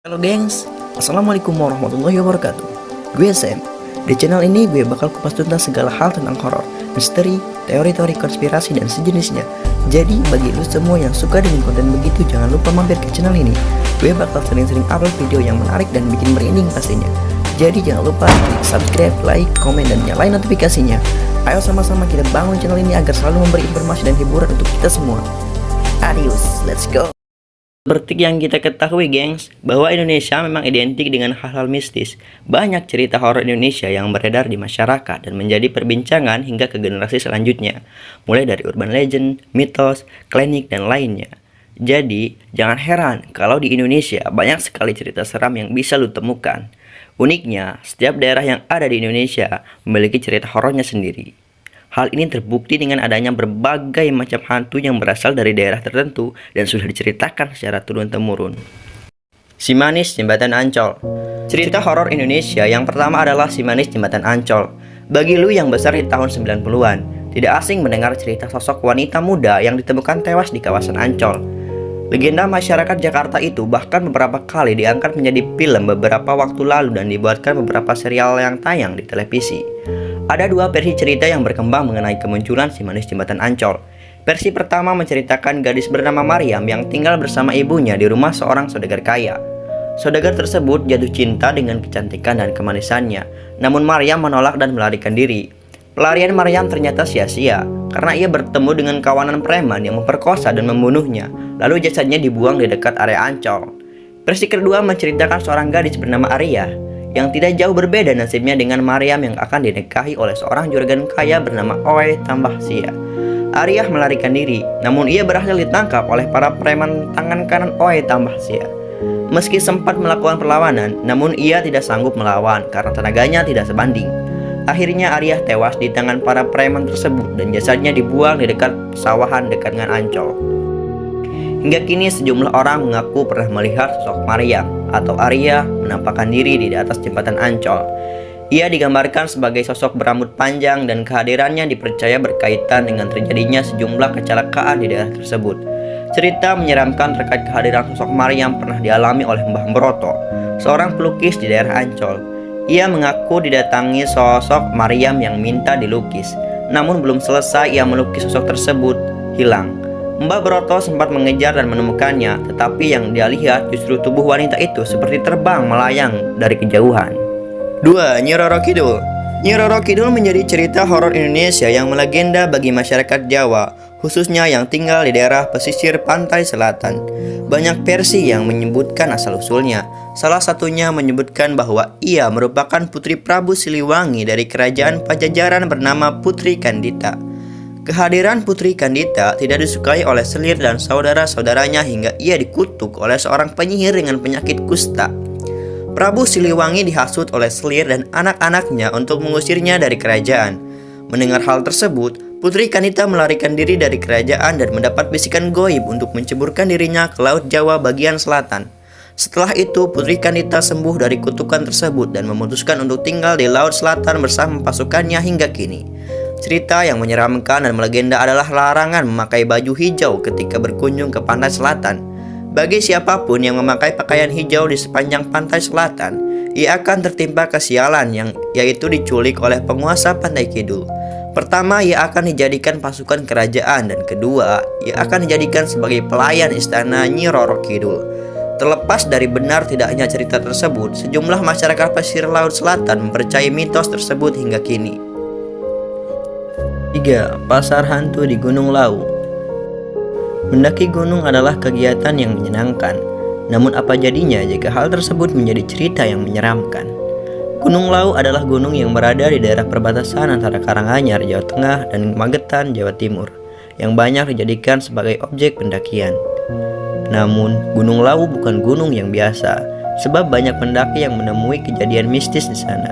Halo gengs, Assalamualaikum warahmatullahi wabarakatuh. Gue Sam. Di channel ini gue bakal kupas tuntas segala hal tentang horor, misteri, teori-teori konspirasi dan sejenisnya. Jadi bagi lu semua yang suka dengan konten begitu, jangan lupa mampir ke channel ini. Gue bakal sering-sering upload video yang menarik dan bikin merinding pastinya. Jadi jangan lupa klik subscribe, like, komen, dan nyalain notifikasinya. Ayo sama-sama kita bangun channel ini agar selalu memberi informasi dan hiburan untuk kita semua. Adios, let's go. Seperti yang kita ketahui gengs, bahwa Indonesia memang identik dengan hal-hal mistis. Banyak cerita horor Indonesia yang beredar di masyarakat dan menjadi perbincangan hingga ke generasi selanjutnya. Mulai dari urban legend, mitos, klinik, dan lainnya. Jadi, jangan heran kalau di Indonesia banyak sekali cerita seram yang bisa lu temukan. Uniknya, setiap daerah yang ada di Indonesia memiliki cerita horornya sendiri. Hal ini terbukti dengan adanya berbagai macam hantu yang berasal dari daerah tertentu dan sudah diceritakan secara turun-temurun. Si Manis Jembatan Ancol. Cerita horor Indonesia yang pertama adalah Si Manis Jembatan Ancol. Bagi lu yang besar di tahun 90-an, tidak asing mendengar cerita sosok wanita muda yang ditemukan tewas di kawasan Ancol. Legenda masyarakat Jakarta itu bahkan beberapa kali diangkat menjadi film beberapa waktu lalu dan dibuatkan beberapa serial yang tayang di televisi. Ada dua versi cerita yang berkembang mengenai kemunculan Si Manis Jembatan Ancol. Versi pertama menceritakan gadis bernama Maryam yang tinggal bersama ibunya di rumah seorang saudagar kaya. Saudagar tersebut jatuh cinta dengan kecantikan dan kemanisannya, namun Maryam menolak dan melarikan diri. Pelarian Maryam ternyata sia-sia, karena ia bertemu dengan kawanan preman yang memperkosa dan membunuhnya, lalu jasadnya dibuang di dekat area Ancol. Versi kedua menceritakan seorang gadis bernama Arya, yang tidak jauh berbeda nasibnya dengan Maryam yang akan dinikahi oleh seorang juragan kaya bernama Oe Tambah Sia. Arya melarikan diri, namun ia berhasil ditangkap oleh para preman tangan kanan Oe Tambah Sia. Meski sempat melakukan perlawanan, namun ia tidak sanggup melawan karena tenaganya tidak sebanding. Akhirnya Arya tewas di tangan para preman tersebut dan jasadnya dibuang di dekat sawahan dekat dengan Ancol. Hingga kini sejumlah orang mengaku pernah melihat sosok Maryam atau Arya menampakkan diri di atas jembatan Ancol. Ia digambarkan sebagai sosok berambut panjang dan kehadirannya dipercaya berkaitan dengan terjadinya sejumlah kecelakaan di daerah tersebut. Cerita menyeramkan terkait kehadiran sosok Maryam pernah dialami oleh Mbah Broto, seorang pelukis di daerah Ancol. Ia mengaku didatangi sosok Maryam yang minta dilukis, namun belum selesai ia melukis sosok tersebut hilang. Mbah Broto sempat mengejar dan menemukannya, tetapi yang dia lihat justru tubuh wanita itu seperti terbang melayang dari kejauhan. 2. Nyi Roro Kidul. Nyi Roro Kidul menjadi cerita horor Indonesia yang melegenda bagi masyarakat Jawa, khususnya yang tinggal di daerah pesisir pantai selatan. Banyak versi yang menyebutkan asal-usulnya. Salah satunya menyebutkan bahwa ia merupakan putri Prabu Siliwangi dari kerajaan Pajajaran bernama Putri Kandita. Kehadiran Putri Kandita tidak disukai oleh Selir dan saudara-saudaranya hingga ia dikutuk oleh seorang penyihir dengan penyakit kusta. Prabu Siliwangi dihasut oleh Selir dan anak-anaknya untuk mengusirnya dari kerajaan. Mendengar hal tersebut, Putri Kandita melarikan diri dari kerajaan dan mendapat bisikan goib untuk menceburkan dirinya ke Laut Jawa bagian selatan. Setelah itu, Putri Kandita sembuh dari kutukan tersebut dan memutuskan untuk tinggal di Laut Selatan bersama pasukannya hingga kini. Cerita yang menyeramkan dan melegenda adalah larangan memakai baju hijau ketika berkunjung ke pantai selatan. Bagi siapapun yang memakai pakaian hijau di sepanjang pantai selatan, ia akan tertimpa kesialan yaitu diculik oleh penguasa Pantai Kidul. Pertama, ia akan dijadikan pasukan kerajaan, dan kedua, ia akan dijadikan sebagai pelayan istana Nyi Roro Kidul. Terlepas dari benar tidaknya cerita tersebut, sejumlah masyarakat pesisir Laut Selatan mempercayai mitos tersebut hingga kini. 3. Pasar hantu di Gunung Lawu. Mendaki gunung adalah kegiatan yang menyenangkan. Namun apa jadinya jika hal tersebut menjadi cerita yang menyeramkan? Gunung Lawu adalah gunung yang berada di daerah perbatasan antara Karanganyar, Jawa Tengah, dan Magetan, Jawa Timur, yang banyak dijadikan sebagai objek pendakian. Namun, Gunung Lawu bukan gunung yang biasa, sebab banyak pendaki yang menemui kejadian mistis di sana.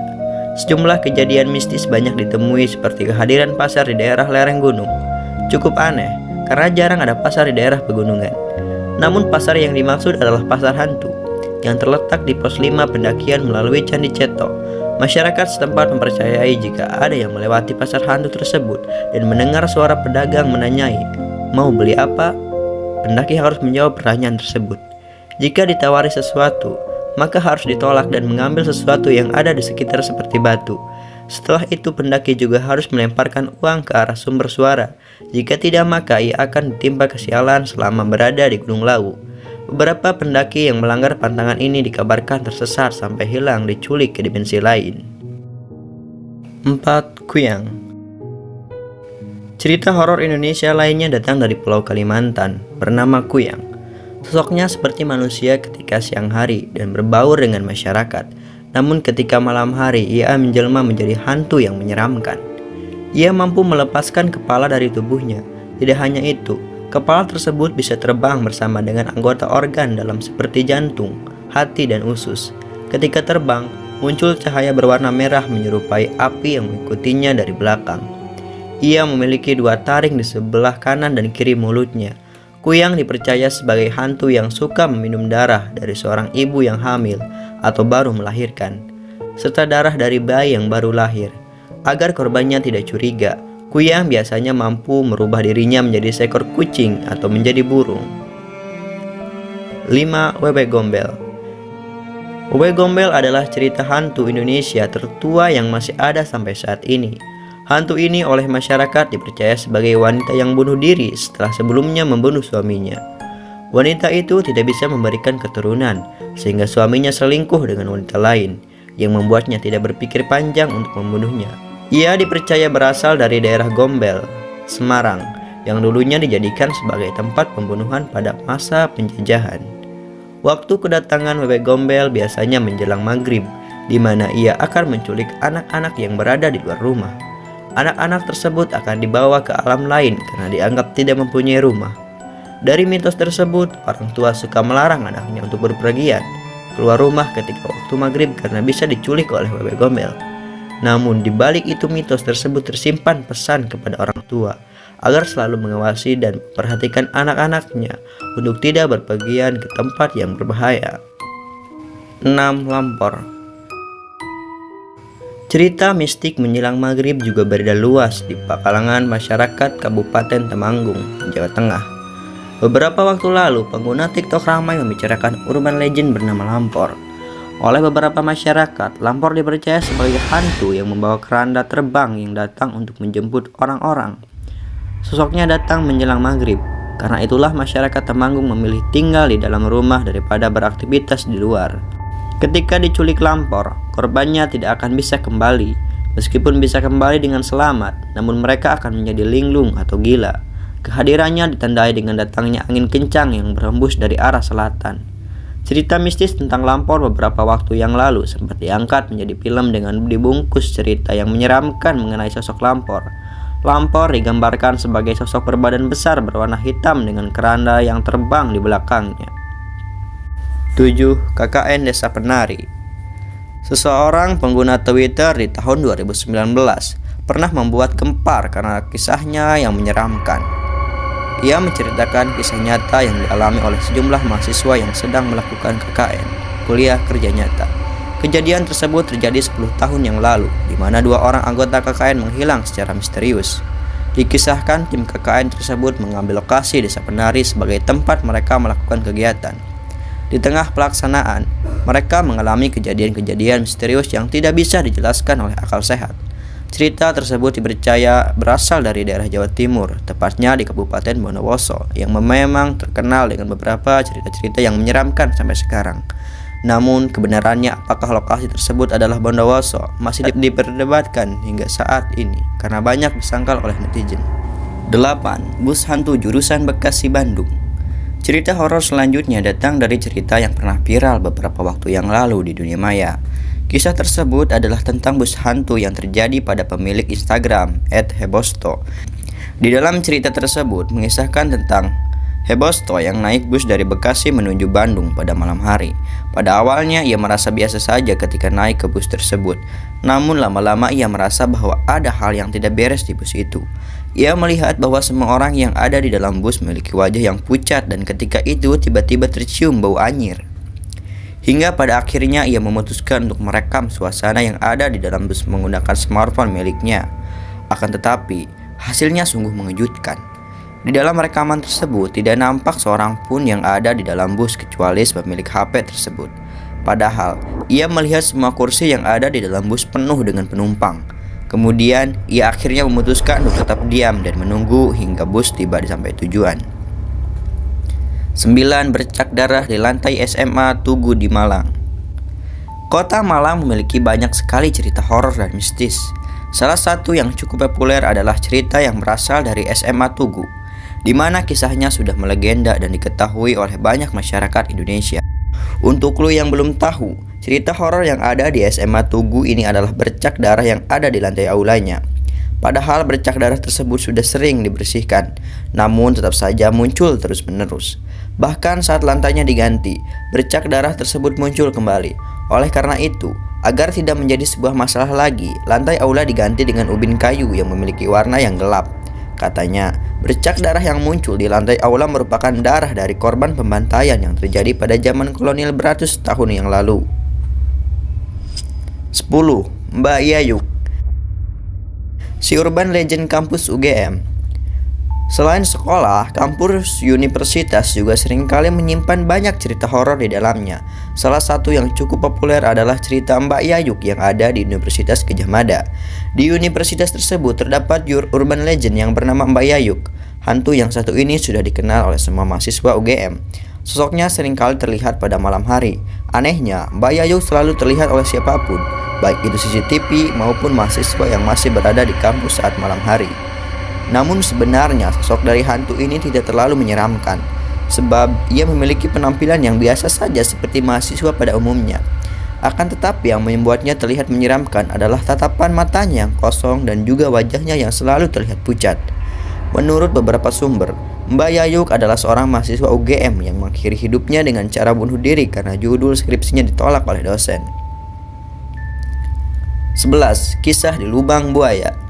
Sejumlah kejadian mistis banyak ditemui seperti kehadiran pasar di daerah lereng gunung. Cukup aneh, karena jarang ada pasar di daerah pegunungan. Namun pasar yang dimaksud adalah pasar hantu, yang terletak di pos 5 pendakian melalui Candi Ceto. Masyarakat setempat mempercayai jika ada yang melewati pasar hantu tersebut dan mendengar suara pedagang menanyai, "Mau beli apa?" Pendaki harus menjawab pertanyaan tersebut. Jika ditawari sesuatu, maka harus ditolak dan mengambil sesuatu yang ada di sekitar seperti batu. Setelah itu pendaki juga harus melemparkan uang ke arah sumber suara. Jika tidak maka ia akan ditimpa kesialan selama berada di Gunung Lawu. Beberapa pendaki yang melanggar pantangan ini dikabarkan tersesat sampai hilang diculik ke dimensi lain. 4. Kuyang. Cerita horor Indonesia lainnya datang dari Pulau Kalimantan, bernama Kuyang. Sosoknya seperti manusia ketika siang hari dan berbaur dengan masyarakat. Namun ketika malam hari ia menjelma menjadi hantu yang menyeramkan. Ia mampu melepaskan kepala dari tubuhnya. Tidak hanya itu, kepala tersebut bisa terbang bersama dengan anggota organ dalam seperti jantung, hati, dan usus. Ketika terbang, muncul cahaya berwarna merah menyerupai api yang mengikutinya dari belakang. Ia memiliki 2 taring di sebelah kanan dan kiri mulutnya. Kuyang dipercaya sebagai hantu yang suka meminum darah dari seorang ibu yang hamil atau baru melahirkan, serta darah dari bayi yang baru lahir. Agar korbannya tidak curiga, Kuyang biasanya mampu merubah dirinya menjadi seekor kucing atau menjadi burung. 5. Wewe Gombel. Wewe Gombel adalah cerita hantu Indonesia tertua yang masih ada sampai saat ini. Hantu ini oleh masyarakat dipercaya sebagai wanita yang bunuh diri setelah sebelumnya membunuh suaminya. Wanita itu tidak bisa memberikan keturunan, sehingga suaminya selingkuh dengan wanita lain, yang membuatnya tidak berpikir panjang untuk membunuhnya. Ia dipercaya berasal dari daerah Gombel, Semarang, yang dulunya dijadikan sebagai tempat pembunuhan pada masa penjajahan. Waktu kedatangan Wewe Gombel biasanya menjelang maghrib, di mana ia akan menculik anak-anak yang berada di luar rumah. Anak-anak tersebut akan dibawa ke alam lain karena dianggap tidak mempunyai rumah. Dari mitos tersebut, orang tua suka melarang anaknya untuk berpergian keluar rumah ketika waktu maghrib karena bisa diculik oleh Wewe Gombel. Namun di balik itu mitos tersebut tersimpan pesan kepada orang tua agar selalu mengawasi dan memperhatikan anak-anaknya untuk tidak berpergian ke tempat yang berbahaya. 6. Lampor. Cerita mistik menjelang maghrib juga beredar luas di kalangan masyarakat Kabupaten Temanggung, Jawa Tengah. Beberapa waktu lalu, pengguna TikTok ramai membicarakan urban legend bernama Lampor. Oleh beberapa masyarakat, Lampor dipercaya sebagai hantu yang membawa keranda terbang yang datang untuk menjemput orang-orang. Sosoknya datang menjelang maghrib, karena itulah masyarakat Temanggung memilih tinggal di dalam rumah daripada beraktivitas di luar. Ketika diculik Lampor, korbannya tidak akan bisa kembali. Meskipun bisa kembali dengan selamat, namun mereka akan menjadi linglung atau gila. Kehadirannya ditandai dengan datangnya angin kencang yang berhembus dari arah selatan. Cerita mistis tentang Lampor beberapa waktu yang lalu sempat diangkat menjadi film dengan dibungkus cerita yang menyeramkan mengenai sosok Lampor. Lampor digambarkan sebagai sosok berbadan besar berwarna hitam dengan keranda yang terbang di belakangnya. 7. KKN Desa Penari. Seseorang pengguna Twitter di tahun 2019 pernah membuat gempar karena kisahnya yang menyeramkan. Ia menceritakan kisah nyata yang dialami oleh sejumlah mahasiswa yang sedang melakukan KKN, kuliah kerja nyata. Kejadian tersebut terjadi 10 tahun yang lalu, di mana 2 orang anggota KKN menghilang secara misterius. Dikisahkan tim KKN tersebut mengambil lokasi Desa Penari sebagai tempat mereka melakukan kegiatan. Di tengah pelaksanaan, mereka mengalami kejadian-kejadian misterius yang tidak bisa dijelaskan oleh akal sehat. Cerita tersebut dipercaya berasal dari daerah Jawa Timur, tepatnya di Kabupaten Bondowoso, yang memang terkenal dengan beberapa cerita-cerita yang menyeramkan sampai sekarang. Namun kebenarannya apakah lokasi tersebut adalah Bondowoso masih diperdebatkan hingga saat ini karena banyak disangkal oleh netizen. 8. Bus hantu jurusan Bekasi Bandung. Cerita horor selanjutnya datang dari cerita yang pernah viral beberapa waktu yang lalu di dunia maya. Kisah tersebut adalah tentang bus hantu yang terjadi pada pemilik Instagram @hebosto. Di dalam cerita tersebut mengisahkan tentang Hebosto yang naik bus dari Bekasi menuju Bandung pada malam hari. Pada awalnya ia merasa biasa saja ketika naik ke bus tersebut. Namun lama-lama ia merasa bahwa ada hal yang tidak beres di bus itu. Ia melihat bahwa semua orang yang ada di dalam bus memiliki wajah yang pucat dan ketika itu tiba-tiba tercium bau anyir. Hingga pada akhirnya ia memutuskan untuk merekam suasana yang ada di dalam bus menggunakan smartphone miliknya. Akan tetapi, hasilnya sungguh mengejutkan. Di dalam rekaman tersebut tidak nampak seorang pun yang ada di dalam bus kecuali pemilik HP tersebut. Padahal, ia melihat semua kursi yang ada di dalam bus penuh dengan penumpang. Kemudian, ia akhirnya memutuskan untuk tetap diam dan menunggu hingga bus tiba di sampai tujuan. 9. Bercak darah di lantai SMA Tugu di Malang. Kota Malang memiliki banyak sekali cerita horor dan mistis. Salah satu yang cukup populer adalah cerita yang berasal dari SMA Tugu, di mana kisahnya sudah melegenda dan diketahui oleh banyak masyarakat Indonesia. Untuk lo yang belum tahu, cerita horor yang ada di SMA Tugu ini adalah bercak darah yang ada di lantai aulanya. Padahal bercak darah tersebut sudah sering dibersihkan, namun tetap saja muncul terus-menerus. Bahkan saat lantainya diganti, bercak darah tersebut muncul kembali. Oleh karena itu, agar tidak menjadi sebuah masalah lagi, lantai aula diganti dengan ubin kayu yang memiliki warna yang gelap. Katanya, bercak darah yang muncul di lantai aula merupakan darah dari korban pembantaian yang terjadi pada zaman kolonial beratus tahun yang lalu. 10. Mbak Yayuk, si urban legend kampus UGM. Selain sekolah, kampus universitas juga seringkali menyimpan banyak cerita horor di dalamnya. Salah satu yang cukup populer adalah cerita Mbak Yayuk yang ada di Universitas Gadjah Mada. Di universitas tersebut terdapat urban legend yang bernama Mbak Yayuk. Hantu yang satu ini sudah dikenal oleh semua mahasiswa UGM. Sosoknya seringkali terlihat pada malam hari. Anehnya, Mbak Yayuk selalu terlihat oleh siapapun, baik itu CCTV maupun mahasiswa yang masih berada di kampus saat malam hari. Namun sebenarnya sosok dari hantu ini tidak terlalu menyeramkan, sebab ia memiliki penampilan yang biasa saja seperti mahasiswa pada umumnya. Akan tetapi yang membuatnya terlihat menyeramkan adalah tatapan matanya yang kosong dan juga wajahnya yang selalu terlihat pucat. Menurut beberapa sumber, Mbak Yayuk adalah seorang mahasiswa UGM yang mengakhiri hidupnya dengan cara bunuh diri karena judul skripsinya ditolak oleh dosen. 11. Kisah di Lubang Buaya.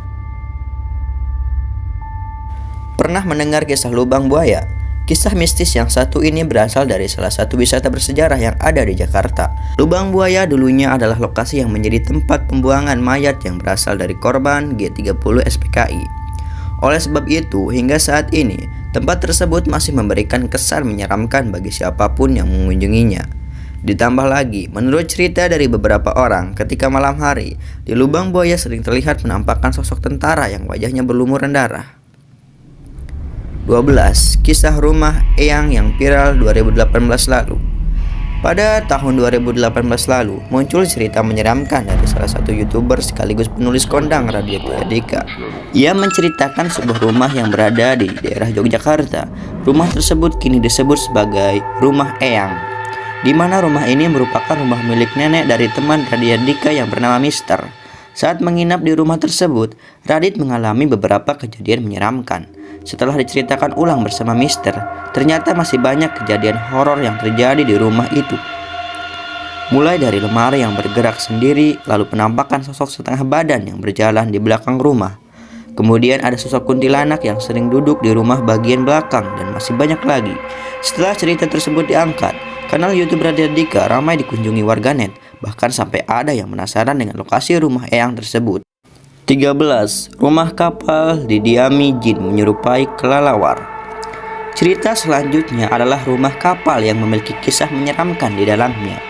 Pernah mendengar kisah lubang buaya? Kisah mistis yang satu ini berasal dari salah satu wisata bersejarah yang ada di Jakarta. Lubang Buaya dulunya adalah lokasi yang menjadi tempat pembuangan mayat yang berasal dari korban G30 SPKI. Oleh sebab itu, hingga saat ini, tempat tersebut masih memberikan kesan menyeramkan bagi siapapun yang mengunjunginya. Ditambah lagi, menurut cerita dari beberapa orang, ketika malam hari, di Lubang Buaya sering terlihat penampakan sosok tentara yang wajahnya berlumuran darah. 12. Kisah rumah Eyang yang viral 2018 lalu. Pada tahun 2018 lalu, muncul cerita menyeramkan dari salah satu YouTuber sekaligus penulis kondang Raditya Dika. Ia menceritakan sebuah rumah yang berada di daerah Yogyakarta. Rumah tersebut kini disebut sebagai Rumah Eyang, di mana rumah ini merupakan rumah milik nenek dari teman Raditya Dika yang bernama Mister. Saat menginap di rumah tersebut, Radit mengalami beberapa kejadian menyeramkan. Setelah diceritakan ulang bersama Mister, ternyata masih banyak kejadian horor yang terjadi di rumah itu. Mulai dari lemari yang bergerak sendiri, lalu penampakan sosok setengah badan yang berjalan di belakang rumah. Kemudian ada sosok kuntilanak yang sering duduk di rumah bagian belakang, dan masih banyak lagi. Setelah cerita tersebut diangkat, kanal YouTube Raditya Dika ramai dikunjungi warganet, bahkan sampai ada yang penasaran dengan lokasi rumah Eyang tersebut. 13. Rumah kapal didiami jin menyerupai kelelawar. Cerita selanjutnya adalah rumah kapal yang memiliki kisah menyeramkan di dalamnya.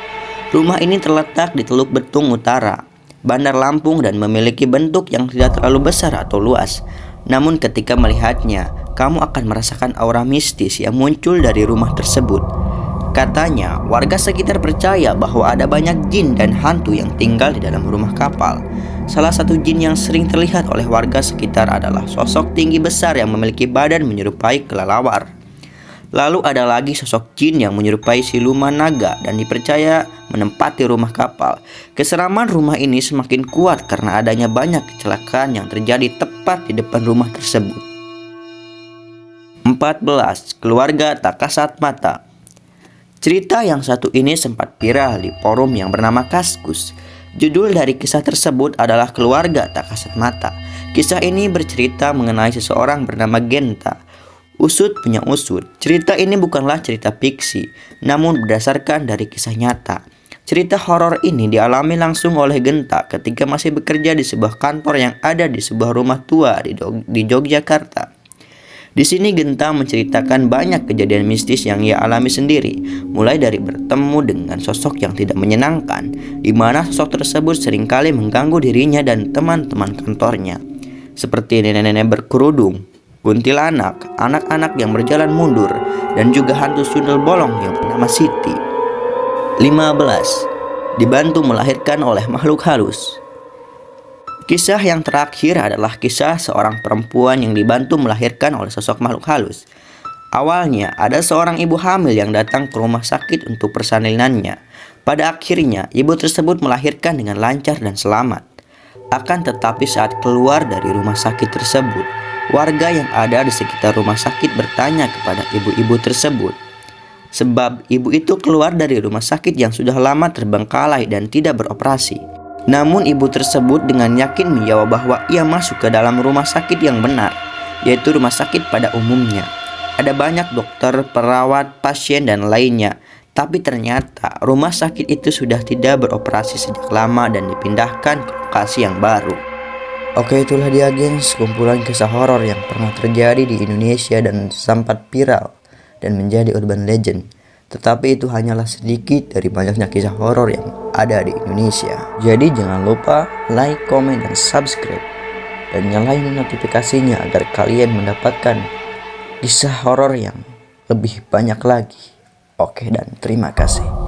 Rumah ini terletak di Teluk Betung Utara, Bandar Lampung, dan memiliki bentuk yang tidak terlalu besar atau luas. Namun ketika melihatnya, kamu akan merasakan aura mistis yang muncul dari rumah tersebut. Katanya, warga sekitar percaya bahwa ada banyak jin dan hantu yang tinggal di dalam rumah kapal. Salah satu jin yang sering terlihat oleh warga sekitar adalah sosok tinggi besar yang memiliki badan menyerupai kelelawar. Lalu ada lagi sosok jin yang menyerupai siluman naga dan dipercaya menempati rumah kapal. Keseraman rumah ini semakin kuat karena adanya banyak kecelakaan yang terjadi tepat di depan rumah tersebut. 14. Keluarga tak kasat mata. Cerita yang satu ini sempat viral di forum yang bernama Kaskus. Judul dari kisah tersebut adalah Keluarga Tak Kasat Mata. Kisah ini bercerita mengenai seseorang bernama Genta. Usut punya usut. Cerita ini bukanlah cerita fiksi, namun berdasarkan dari kisah nyata. Cerita horor ini dialami langsung oleh Genta ketika masih bekerja di sebuah kantor yang ada di sebuah rumah tua di Yogyakarta. Di sini Genta menceritakan banyak kejadian mistis yang ia alami sendiri, mulai dari bertemu dengan sosok yang tidak menyenangkan, di mana sosok tersebut seringkali mengganggu dirinya dan teman-teman kantornya, seperti nenek-nenek berkerudung, kuntilanak, anak-anak yang berjalan mundur, dan juga hantu sundel bolong yang bernama Siti. 15. Dibantu melahirkan oleh makhluk halus. Kisah yang terakhir adalah kisah seorang perempuan yang dibantu melahirkan oleh sosok makhluk halus. Awalnya, ada seorang ibu hamil yang datang ke rumah sakit untuk persalinannya. Pada akhirnya, ibu tersebut melahirkan dengan lancar dan selamat. Akan tetapi saat keluar dari rumah sakit tersebut, warga yang ada di sekitar rumah sakit bertanya kepada ibu-ibu tersebut. Sebab ibu itu keluar dari rumah sakit yang sudah lama terbengkalai dan tidak beroperasi. Namun ibu tersebut dengan yakin menjawab bahwa ia masuk ke dalam rumah sakit yang benar, yaitu rumah sakit pada umumnya. Ada banyak dokter, perawat, pasien, dan lainnya. Tapi ternyata rumah sakit itu sudah tidak beroperasi sejak lama dan dipindahkan ke lokasi yang baru. Oke, itulah dia gengs, kumpulan kisah horor yang pernah terjadi di Indonesia dan sempat viral dan menjadi urban legend. Tetapi itu hanyalah sedikit dari banyaknya kisah horor yang ada di Indonesia. Jadi jangan lupa like, komen, dan subscribe. Dan nyalain notifikasinya agar kalian mendapatkan kisah horor yang lebih banyak lagi. Oke, dan terima kasih.